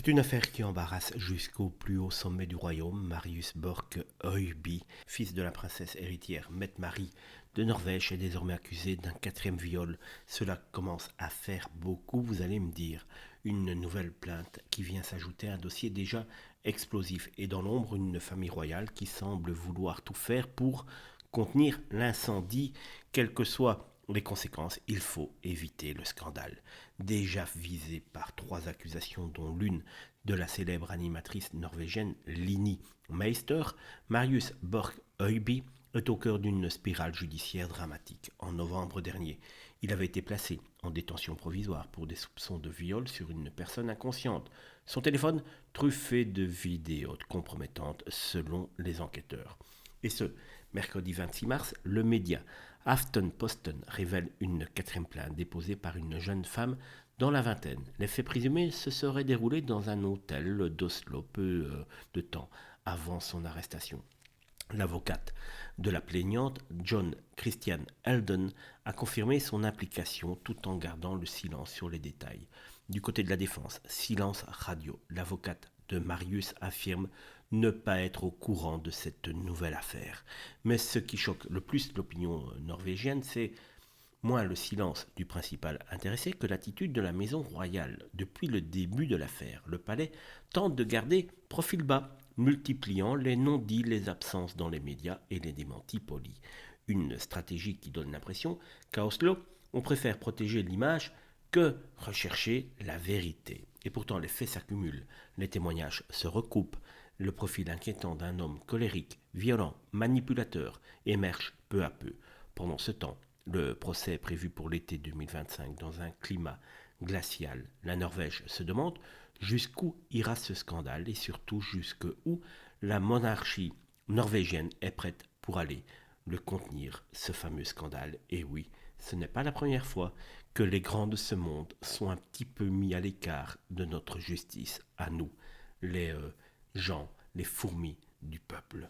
C'est une affaire qui embarrasse jusqu'au plus haut sommet du royaume. Marius Borch Høiby, fils de la princesse héritière Mette-Marie de Norvège, est désormais accusé d'un quatrième viol. Cela commence à faire beaucoup, vous allez me dire. Une nouvelle plainte qui vient s'ajouter à un dossier déjà explosif. Et dans l'ombre, une famille royale qui semble vouloir tout faire pour contenir l'incendie, quelles que soient les conséquences, il faut éviter le scandale. Déjà visé par trois accusations, dont l'une de la célèbre animatrice norvégienne Lini Meister, Marius Borch Høiby est au cœur d'une spirale judiciaire dramatique. En novembre dernier, il avait été placé en détention provisoire pour des soupçons de viol sur une personne inconsciente. Son téléphone truffé de vidéos compromettantes selon les enquêteurs. Et ce, mercredi 26 mars, le média Aftenposten révèle une quatrième plainte déposée par une jeune femme dans la vingtaine. Les faits présumés se seraient déroulés dans un hôtel d'Oslo peu de temps avant son arrestation. L'avocate de la plaignante, John Christian Elden, a confirmé son implication tout en gardant le silence sur les détails. Du côté de la défense, silence radio. L'avocate de Marius affirme ne pas être au courant de cette nouvelle affaire. Mais ce qui choque le plus l'opinion norvégienne, c'est moins le silence du principal intéressé que l'attitude de la maison royale. Depuis le début de l'affaire, le palais tente de garder profil bas, multipliant les non-dits, les absences dans les médias et les démentis polis. Une stratégie qui donne l'impression qu'à Oslo, on préfère protéger l'image que rechercher la vérité. Et pourtant, les faits s'accumulent, les témoignages se recoupent, le profil inquiétant d'un homme colérique, violent, manipulateur émerge peu à peu. Pendant ce temps, le procès est prévu pour l'été 2025 dans un climat glacial. La Norvège se demande jusqu'où ira ce scandale et surtout jusqu'où la monarchie norvégienne est prête pour aller le contenir, ce fameux scandale. Et oui, ce n'est pas la première fois que les grands de ce monde sont un petit peu mis à l'écart de notre justice, à nous, les gens, les fourmis du peuple.